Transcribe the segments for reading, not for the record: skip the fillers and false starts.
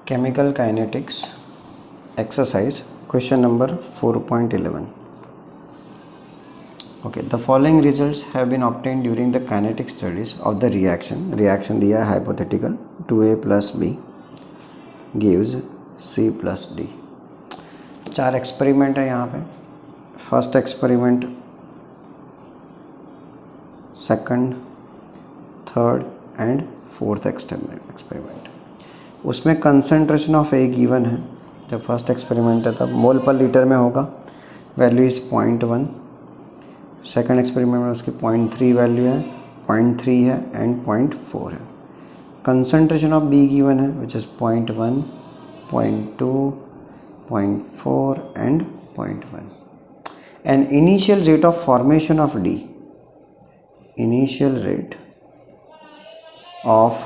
Chemical kinetics exercise question number 4.11. Okay, the following results have been obtained during the kinetic studies of the reaction दिया है hypothetical 2a plus b gives c plus d. 4 experiment है यहाँ पे. First experiment, second, third and fourth experiment. उसमें concentration of A given है. जब first experiment है तब मोल पर लीटर में होगा, वैल्यू इज़ 0.1. सेकंड एक्सपेरिमेंट में उसकी 0.3 वैल्यू है, 0.3 है एंड 0.4 है. कंसंट्रेशन ऑफ बी गिवन है which is 0.1, 0.2, 0.4 and 0.1. And initial rate of formation of D. Initial rate of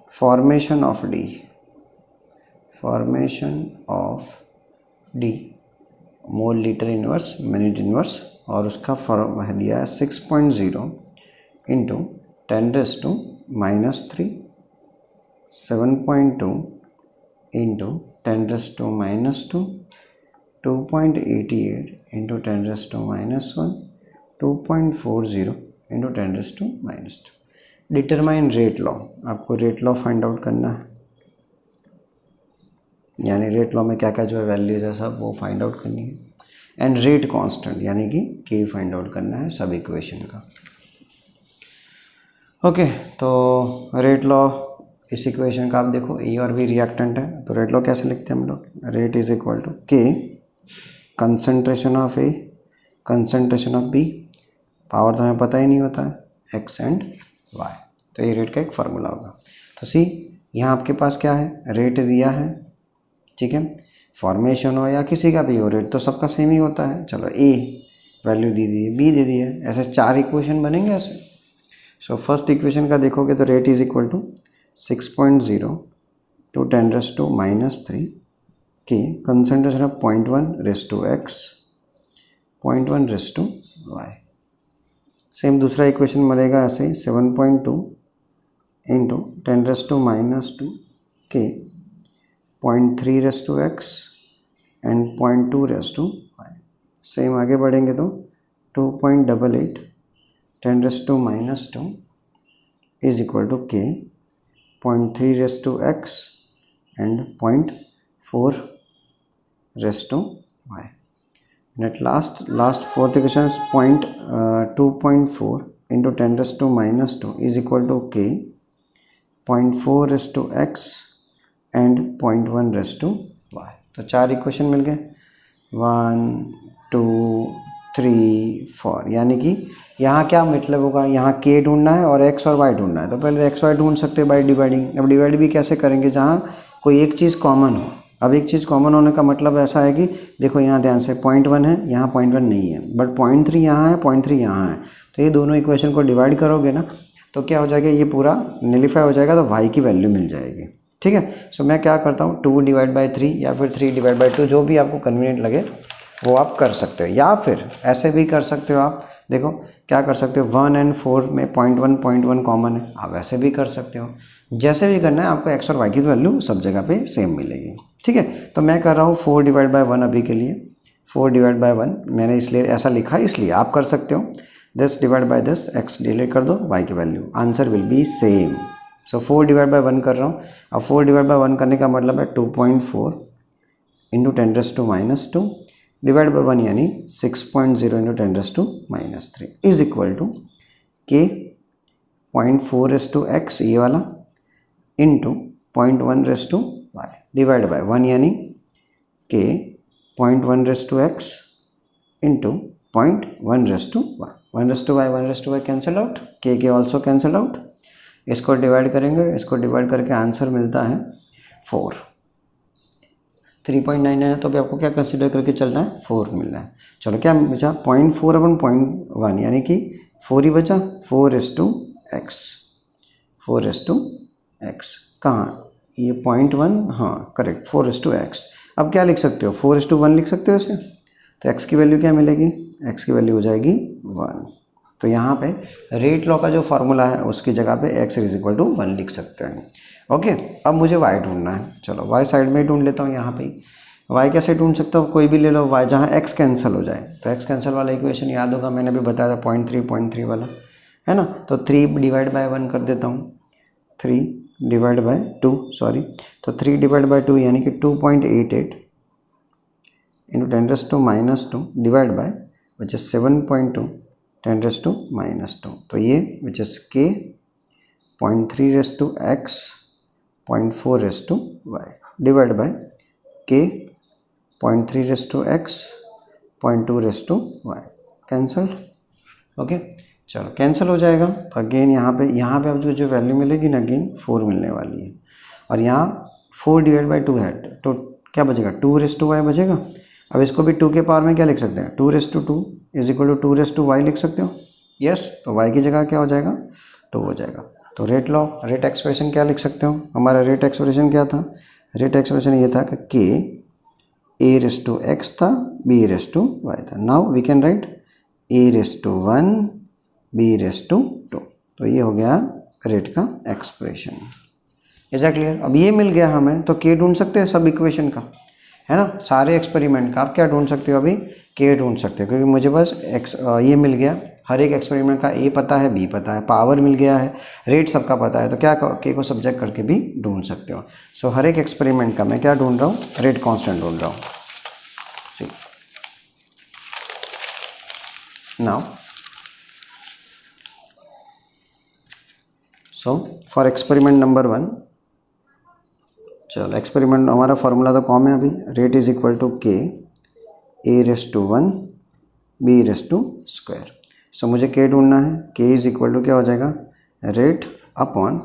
formation of D. Formation of D. Mole litre inverse minute inverse, और उसका form दिया है 6.0 into 10⁻⁻3, 7.2 into 10⁻², 2.88 into 10⁻⁻1, 2.40 into 10⁻². Determine rate law. आपको rate law find out करना है, यानी rate law में क्या क्या जो है वैल्यूज है सब वो फाइंड आउट करनी है. एंड रेट कांस्टेंट यानी कि के फाइंड आउट करना है सब इक्वेशन का. ओके, तो रेट लॉ इस इक्वेशन का आप देखो, ए और बी रिएक्टेंट है, तो रेट लॉ कैसे लिखते हैं हम लोग? Rate is equal to K concentration of A concentration of B. Power तो हमें पता ही नहीं होता है, एक्स एंड वाई, तो ये रेट का एक फार्मूला होगा. तो सी यहाँ आपके पास क्या है, रेट दिया है, ठीक है. फॉर्मेशन हो या किसी का भी हो, रेट तो सबका सेम ही होता है. चलो ए वैल्यू दे दी है, बी दे दी है, ऐसे 4 इक्वेशन बनेंगे ऐसे. सो फर्स्ट इक्वेशन का देखोगे तो rate is equal to 6.0 to 10⁻³ K concentration of 0.1⁻x 0.1⁻y. Same दूसरा इक्वेशन बनेगा ऐसे 7.2 इंटू 10⁻² के 0.3⁻x एंड 0.2⁻y. सेम आगे बढ़ेंगे तो 2.88 10⁻² इज इक्वल टू के 0.3⁻x and 0.4⁻y. and at last fourth equation is 2.4 into 10⁻² is equal to k 0.4⁻x and 0.1⁻y. तो 4 equation मिल गए, 1 2 3 4. यानी कि यहाँ क्या मतलब होगा, यहाँ के ढूंढना है और एक्स और वाई ढूंढना है. तो पहले एक्स वाई ढूंढ सकते हैं बाय डिवाइडिंग. अब डिवाइड भी कैसे करेंगे, जहाँ कोई एक चीज़ कॉमन हो. अब एक चीज़ कॉमन होने का मतलब ऐसा है कि देखो यहाँ ध्यान से 0.1 है, यहाँ 0.1 नहीं है, बट 0.3 यहाँ है, 0.3 यहाँ है. तो ये दोनों इक्वेशन को डिवाइड करोगे ना तो क्या हो जाएगा, ये पूरा निलीफाई हो जाएगा, तो वाई की वैल्यू मिल जाएगी. ठीक है. सो मैं क्या करता हूँ, 2/3 या फिर 3/2, जो भी आपको कन्वीनियंट लगे वो आप कर सकते हो. या फिर ऐसे भी कर सकते हो आप, देखो क्या कर सकते हो, 1 और 4 में 0.1 कॉमन है, आप वैसे भी कर सकते हो. जैसे भी करना है आपको, एक्स और वाई की वैल्यू सब जगह पे सेम मिलेगी. ठीक है. तो मैं कर रहा हूँ 4/1 अभी के लिए. 4/1 मैंने इसलिए ऐसा लिखा है, इसलिए आप कर सकते हो. This divide by this, X delete कर दो, वाई की value, answer will be same. So 4/1 कर रहा हूँ. अब 4/1 करने का मतलब है 2.4 इंटू 10⁻² डिवाइड बाई 1 यानी 6.0 इंटू 10⁻³ इज इक्वल टू के 0.4⁻x ये वाला इंटू 0.1⁻y डिवाइड बाई 1 यानी के 0.1⁻x into 0.1⁻y. 1:y cancel out, के ऑल्सो कैंसल आउट. इसको डिवाइड करेंगे, इसको डिवाइड करके आंसर मिलता है 4. 3.99 है तो अभी आपको क्या कंसीडर करके चलना है, 4 मिलना है. चलो क्या बचा, 0.4/0.1 यानी कि 4 ही बचा. 4:x 4:x कहाँ, ये 0.1, हाँ करेक्ट, 4:x. अब क्या लिख सकते हो, 4:1 लिख सकते हो इसे. तो x की वैल्यू क्या मिलेगी, x की वैल्यू हो जाएगी 1. तो यहाँ पे रेट लॉ का जो फार्मूला है उसकी जगह पे x = 1 लिख सकते हैं. ओके, अब मुझे y ढूंढना है। चलो y साइड में ही ढूंढ लेता हूँ यहाँ पे ही। y कैसे ढूंढ सकता हूँ, कोई भी ले लो y जहाँ x कैंसिल हो जाए। तो x कैंसिल वाला इक्वेशन याद होगा, मैंने अभी बताया था 0.3 वाला, है ना। तो 3 डिवाइड बाय 1 कर देता हूँ, 3 डिवाइड बाय 2 सॉरी, तो 3 डिवाइड बाय 2 यानी कि 2.88 into 10⁻² divide by which is 7.2 10⁻²। तो ये which is k 0.3x 0.4y divide by k 0.3x 0.2y cancelled. Okay, चलो कैंसिल हो जाएगा। तो अगेन यहाँ पे अब जो वैल्यू मिलेगी ना, अगेन 4 मिलने वाली है। और यहाँ 4 डिवाइड बाई 2 है, तो क्या बचेगा, 2y बचेगा। अब इसको भी 2 के पावर में क्या लिख सकते हैं, 2 इज इक्वल टू 2y लिख सकते हो। यस, तो y की जगह क्या हो जाएगा, 2 हो जाएगा। तो रेट लॉ, रेट एक्सप्रेशन क्या लिख सकते हो, हमारा रेट एक्सप्रेशन क्या था, रेट एक्सप्रेशन ये था कि a⁻x था, b⁻y था। Now we can write a⁻1 b⁻2। तो ये हो गया रेट का एक्सप्रेशन। Is that clear. अब ये मिल गया हमें, तो k ढूंढ सकते हैं सब इक्वेशन का, है ना, सारे एक्सपेरिमेंट का। आप क्या ढूंढ सकते हो, अभी k ढूंढ सकते हो, क्योंकि मुझे बस ये मिल गया, हर एक एक्सपेरिमेंट का a पता है, b पता है, पावर मिल गया है, रेट सबका पता है। तो क्या k को सब्जेक्ट करके भी ढूंढ सकते हो। सो हर एक एक्सपेरिमेंट का मैं क्या ढूंढ रहा हूँ, रेट कांस्टेंट ढूंढ रहा हूँ। See now, so for experiment number 1, चलो एक्सपेरिमेंट हमारा फॉर्मूला तो कॉम है अभी, rate is equal to k a⁻1 b⁻²। So मुझे k ढूंढना है, k इज इक्वल टू क्या हो जाएगा, rate upon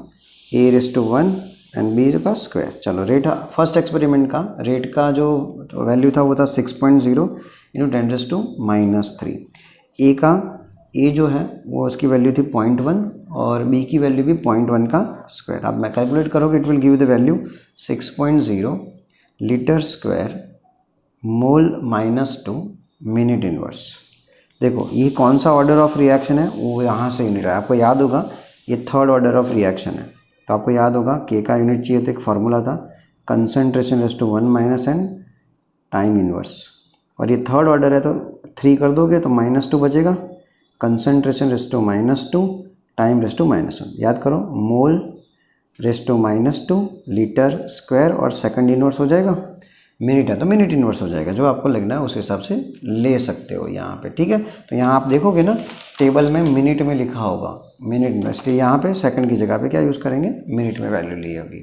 a⁻1 and b का स्क्वायर। चलो रेट, फर्स्ट एक्सपेरिमेंट का रेट का जो वैल्यू था वो था 6.0 इंटू 10⁻³ ए का, ए जो है वो उसकी वैल्यू थी 0.1 और बी की वैल्यू भी 0.1 का स्क्वायर। अब मैं कैलकुलेट करोगे, it will give the value 6.0 litre square mole -2 minute inverse. देखो ये कौन सा ऑर्डर ऑफ रिएक्शन है, वो यहाँ से यूनिट है, आपको याद होगा ये थर्ड ऑर्डर ऑफ रिएक्शन है। तो आपको याद होगा के का यूनिट चाहिए तो एक फार्मूला था concentration raise to 1 - n time inverse, और ये थर्ड ऑर्डर है तो 3 कर दोगे तो -2 बचेगा, concentration raise to -2 time raise to -1। याद करो, mole raise to -2 litre square और सेकंड इनवर्स हो जाएगा, मिनट है तो मिनट इनवर्स हो जाएगा। जो आपको लगना है उस हिसाब से ले सकते हो यहाँ पे, ठीक है। तो यहाँ आप देखोगे ना टेबल में मिनट में लिखा होगा, मिनट में, इसलिए यहाँ पे सेकंड की जगह पे क्या यूज़ करेंगे, मिनट में वैल्यू ली होगी।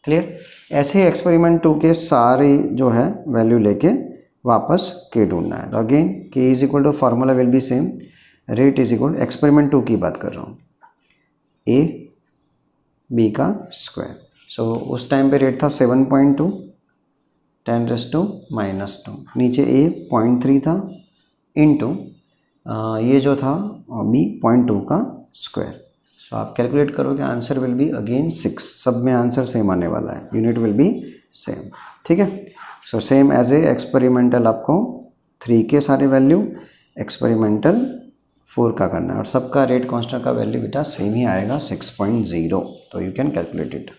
क्लियर। ऐसे ही एक्सपेरिमेंट 2 के सारे जो है वैल्यू लेके वापस के ढूंढना है। तो again K is equal to formula will be same, rate is equal, experiment 2 की बात कर रहा हूँ, ए बी का स्क्वायर। सो उस टाइम पे रेट था 7.2 10⁻², नीचे ए 0.3 था इंटू ये जो था बी 0.2 का स्क्वायर। सो आप कैलकुलेट करोगे, आंसर विल बी अगेन 6। सब में आंसर सेम आने वाला है, यूनिट विल बी सेम, ठीक है। So same as a experimental आपको 3 के सारे वैल्यू, एक्सपेरिमेंटल 4 का करना है, और सबका रेट कांस्टेंट का वैल्यू बेटा सेम ही आएगा 6.0। तो यू कैन कैलकुलेट इट।